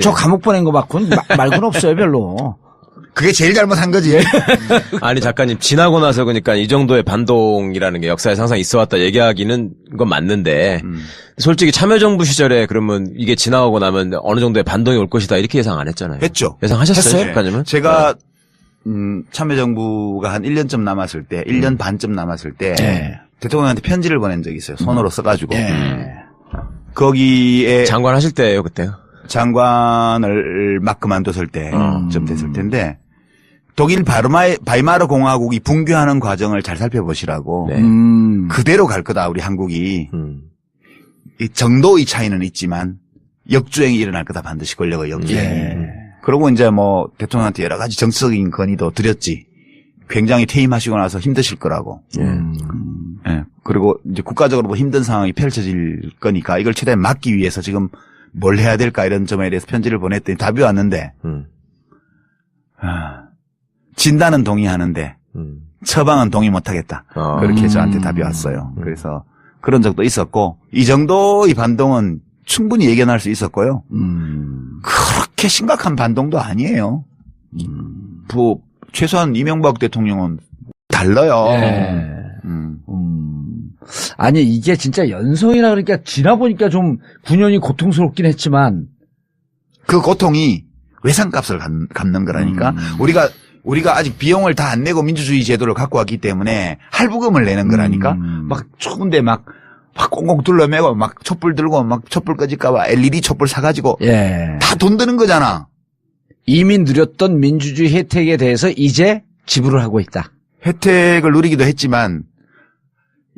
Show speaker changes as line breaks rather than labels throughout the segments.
저 감옥 보낸 거 받고는 말고는 없어요, 별로.
그게 제일 잘못한 거지.
아니 작가님 지나고 나서 그러니까 이 정도의 반동이라는 게 역사에서 항상 있어왔다 얘기하기는 건 맞는데 솔직히 참여정부 시절에 그러면 이게 지나가고 나면 어느 정도의 반동이 올 것이다 이렇게 예상 안 했잖아요.
했죠.
예상하셨어요,
했어요?
작가님은?
제가 참여정부가 한 1년쯤 남았을 때, 1년 반쯤 남았을 때 대통령한테 편지를 보낸 적이 있어요. 손으로 써가지고. 거기에
장관 하실 때예요 그때요?
장관을 막 그만뒀을 때쯤 됐을 텐데 독일 바이마르 공화국이 붕괴하는 과정을 잘 살펴보시라고.
네.
그대로 갈 거다 우리 한국이. 이 정도의 차이는 있지만 역주행이 일어날 거다 반드시 권력의 역주행. 그러고 이제 뭐 대통령한테 여러 가지 정치적인 건의도 드렸지. 굉장히 퇴임하시고 나서 힘드실 거라고. 예. 그리고 이제 국가적으로 뭐 힘든 상황이 펼쳐질 거니까 이걸 최대한 막기 위해서 지금 뭘 해야 될까 이런 점에 대해서 편지를 보냈더니 답이 왔는데 진단은 동의하는데 처방은 동의 못하겠다. 그렇게 저한테 답이 왔어요. 그래서 그런 적도 있었고 이 정도의 반동은 충분히 예견할 수 있었고요. 그렇게 심각한 반동도 아니에요. 최소한 이명박 대통령은 달라요.
아니 이게 진짜 연성이라 그러니까 지나 보니까 좀 9년이 고통스럽긴 했지만
그 고통이 외상값을 갚는 거라니까. 우리가 아직 비용을 다 안 내고 민주주의 제도를 갖고 왔기 때문에 할부금을 내는 거라니까. 막 추운데 막 꽁꽁 둘러매고 막 촛불 들고 막 촛불 꺼질까봐 LED 촛불 사가지고 다 돈 드는 거잖아.
이미 누렸던 민주주의 혜택에 대해서 이제 지불을 하고 있다.
혜택을 누리기도 했지만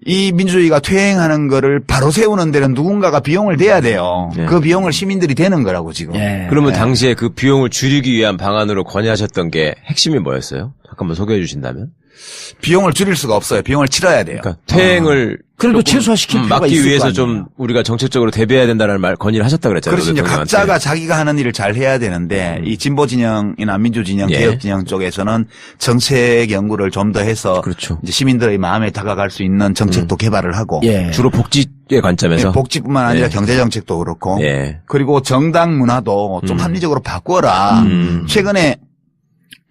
이 민주주의가 퇴행하는 거를 바로 세우는 데는 누군가가 비용을 대야 돼요. 그 비용을 시민들이 대는 거라고 지금.
그러면 당시에 그 비용을 줄이기 위한 방안으로 건의하셨던 게 핵심이 뭐였어요? 잠깐만 소개해 주신다면?
비용을 줄일 수가 없어요. 비용을 치러야 돼요.
그러니까 퇴행을
그래도 최소화시킬 필요가
막기
있을
위해서
거
좀
아니에요.
우리가 정책적으로 대비해야 된다는 말 건의를 하셨다 그랬잖아요.
그래서 이제
대통령한테.
각자가 자기가 하는 일을 잘 해야 되는데 이 진보 진영이나 민주 진영, 개혁 진영 쪽에서는 정책 연구를 좀 더 해서
그렇죠.
이제 시민들의 마음에 다가갈 수 있는 정책도 개발을 하고
주로 복지의 관점에서
복지뿐만 아니라 경제 정책도 그렇고
예.
그리고 정당 문화도 좀 합리적으로 바꾸어라. 최근에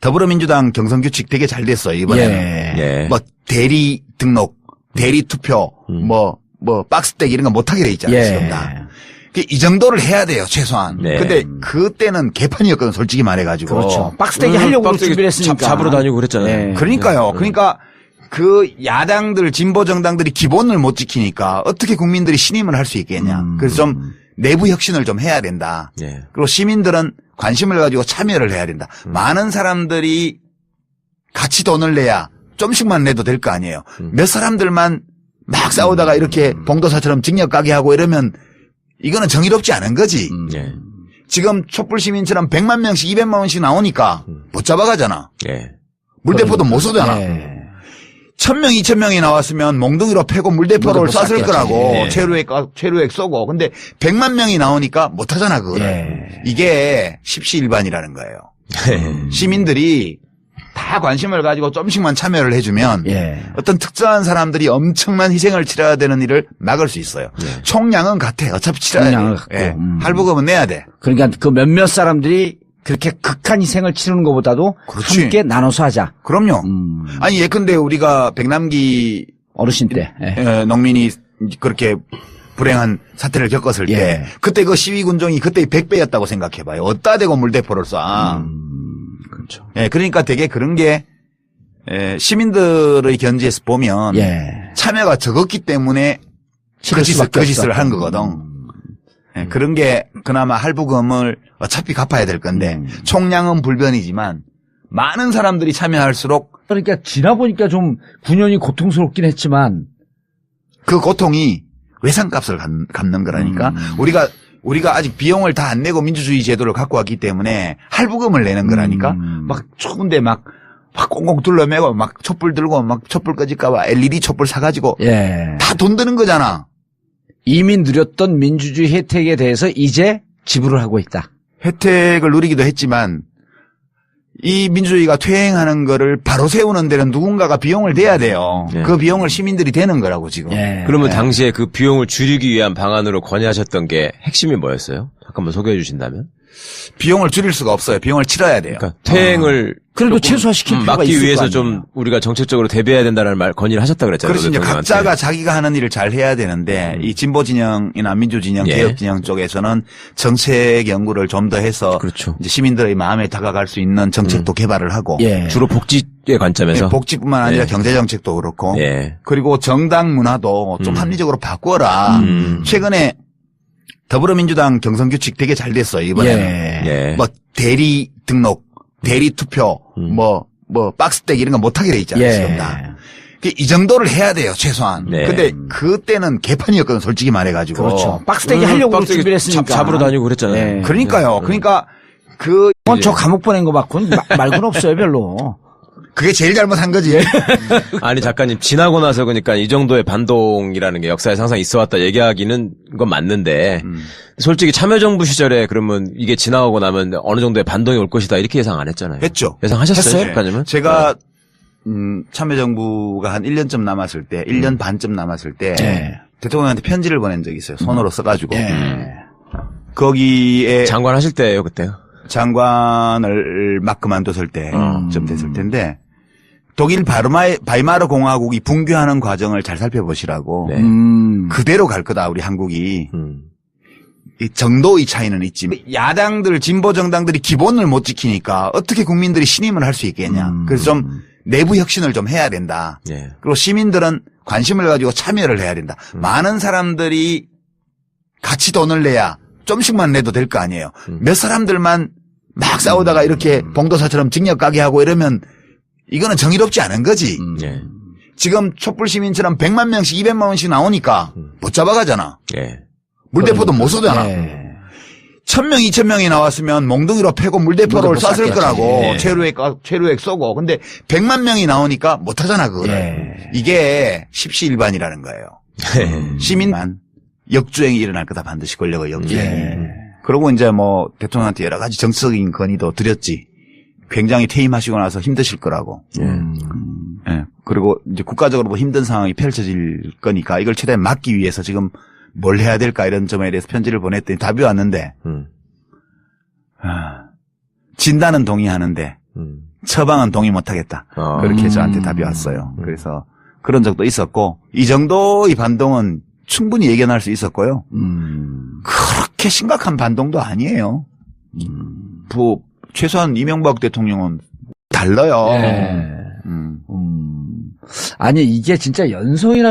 더불어민주당 경선규칙 되게 잘 됐어요, 이번에는. 뭐, 대리 등록, 대리 투표, 뭐, 박스떼기 이런 거 못하게 돼 있잖아요, 지금 다. 이 정도를 해야 돼요, 최소한. 근데 그때는 개판이었거든, 솔직히 말해가지고.
그렇죠. 박스떼기 하려고 준비를 했으니까.
잡으러 다니고 그랬잖아요.
그러니까요. 그러니까 그 야당들, 진보 정당들이 기본을 못 지키니까 어떻게 국민들이 신임을 할 수 있겠냐. 그래서 좀 내부 혁신을 좀 해야 된다. 그리고 시민들은 관심을 가지고 참여를 해야 된다. 많은 사람들이 같이 돈을 내야 좀씩만 내도 될 거 아니에요. 몇 사람들만 막 싸우다가 이렇게 봉도사처럼 징역 가게 하고 이러면 이거는 정의롭지 않은 거지. 지금 촛불 시민처럼 100만 명씩 200만 원씩 나오니까 못 잡아가잖아. 물대포도 못 쏘잖아. 1000명, 2000명이 나왔으면 몽둥이로 패고 물대포를 쐈을 거라고. 최루액 쏘고. 근데 100만 명이 나오니까 못 하잖아, 그거를. 이게 십시일반이라는 거예요. 시민들이 다 관심을 가지고 좀씩만 참여를 해주면 어떤 특정한 사람들이 엄청난 희생을 치러야 되는 일을 막을 수 있어요. 총량은 같아. 어차피 치러야 돼. 할부금은 내야 돼.
그러니까 그 몇몇 사람들이 그렇게 극한 희생을 치르는 것보다도 함께 나눠서 하자.
그럼요. 아니 예컨대 우리가 백남기
어르신 때
농민이 그렇게 불행한 사태를 겪었을 때 그때 그 시위군종이 그때 100배였다고 생각해봐요. 어디다 대고 물대포를 쏴.
그렇죠.
그러니까 되게 그런 게 시민들의 견지에서 보면 참여가 적었기 때문에 그 짓을 한 거거든. 그런 게 그나마 할부금을 어차피 갚아야 될 건데 총량은 불변이지만 많은 사람들이 참여할수록
그러니까 지나 보니까 좀 9년이 고통스럽긴 했지만
그 고통이 외상값을 갚는 거라니까. 우리가 아직 비용을 다 안 내고 민주주의 제도를 갖고 왔기 때문에 할부금을 내는 거라니까. 막 추운데 막 꽁꽁 둘러매고 막 촛불 들고 막 촛불 꺼질까봐 LED 촛불 사가지고 다 돈 드는 거잖아.
이미 누렸던 민주주의 혜택에 대해서 이제 지불을 하고 있다.
혜택을 누리기도 했지만 이 민주주의가 퇴행하는 거를 바로 세우는 데는 누군가가 비용을 대야 돼요.
예.
그 비용을 시민들이 대는 거라고 지금.
예.
그러면 당시에 그 비용을 줄이기 위한 방안으로 건의하셨던 게 핵심이 뭐였어요? 잠깐만 소개해 주신다면?
비용을 줄일 수가 없어요. 비용을 치러야 돼요.
그러니까 퇴행을
그래도 최소화시킬 필요가
막기
있을
위해서
거
좀
아니에요.
우리가 정책적으로 대비해야 된다는 말 건의를 하셨다 그랬잖아요.
그래서 이제
대통령한테.
각자가 자기가 하는 일을 잘 해야 되는데 이 진보 진영이나 민주 진영,
예.
개혁 진영 쪽에서는 정책 연구를 좀 더 해서
그렇죠.
이제 시민들의 마음에 다가갈 수 있는 정책도 개발을 하고
예.
주로 복지의 관점에서
복지뿐만 아니라
예.
경제 정책도 그렇고
예.
그리고 정당 문화도 좀 합리적으로 바꿔라. 최근에 더불어민주당 경선규칙 되게 잘 됐어요, 이번에.
예.
예.
뭐, 대리 등록, 대리 투표, 뭐, 박스떼기 이런 거 못하게 돼 있잖아요,
예.
지금 다. 이 정도를 해야 돼요, 최소한.
네.
근데 그때는 개판이었거든, 솔직히 말해가지고.
그렇죠. 박스떼기 하려고
박스떼기
준비를 했으니까.
잡으러 다니고 그랬잖아요.
예.
그러니까요. 그러니까
저 감옥 보낸 거 맞고는 말고는 없어요, 별로.
그게 제일 잘못한 거지.
아니 작가님 지나고 나서 그러니까 이 정도의 반동이라는 게 역사에 항상 있어왔다 얘기하기는 건 맞는데 솔직히 참여정부 시절에 그러면 이게 지나가고 나면 어느 정도의 반동이 올 것이다 이렇게 예상 안 했잖아요.
했죠.
예상하셨어요,
했어요?
작가님은?
제가, 참여정부가 한 1년쯤 남았을 때, 1년 반쯤 남았을 때,
예.
대통령한테 편지를 보낸 적이 있어요. 손으로 써가지고.
예.
거기에
장관 하실 때예요 그때요.
장관을 막 그만뒀을 때쯤 됐을 텐데 독일 바이마르 공화국이 붕괴하는 과정을 잘 살펴보시라고
네.
그대로 갈 거다 우리 한국이
음.
이 정도의 차이는 있지 야당들 진보 정당들이 기본을 못 지키니까 어떻게 국민들이 신임을 할 수 있겠냐 그래서 좀 내부 혁신을 좀 해야 된다
예.
그리고 시민들은 관심을 가지고 참여를 해야 된다 많은 사람들이 같이 돈을 내야 좀씩만 내도 될 거 아니에요. 몇 사람들만 막 싸우다가 이렇게 봉도사처럼 징역 가게 하고 이러면 이거는 정의롭지 않은 거지.
예.
지금 촛불 시민처럼 100만 명씩 200만 원씩 나오니까 못 잡아가잖아.
예.
물대포도 못 쏘잖아.
예.
1000명, 2000명이 나왔으면 몽둥이로 패고 물대포를
물대포
쐈을
쐈겠지.
거라고
예.
최루액 쏘고. 근데 100만 명이 나오니까 못 하잖아, 그거를.
예.
이게 십시일반이라는 거예요. 시민만 역주행이 일어날 거다 반드시 권력의 역주행.
예.
그러고 이제 뭐 대통령한테 여러 가지 정치적인 건의도 드렸지. 굉장히 퇴임하시고 나서 힘드실 거라고. 예. 그리고 이제 국가적으로 뭐 힘든 상황이 펼쳐질 거니까 이걸 최대한 막기 위해서 지금 뭘 해야 될까 이런 점에 대해서 편지를 보냈더니 답이 왔는데 진단은 동의하는데 처방은 동의 못하겠다. 그렇게 저한테 답이 왔어요. 그래서 그런 적도 있었고 이 정도의 반동은 충분히 예견할 수 있었고요. 그렇게 심각한 반동도 아니에요. 최소한 이명박 대통령은 달라요.
예. 아니, 이게 진짜 연속이라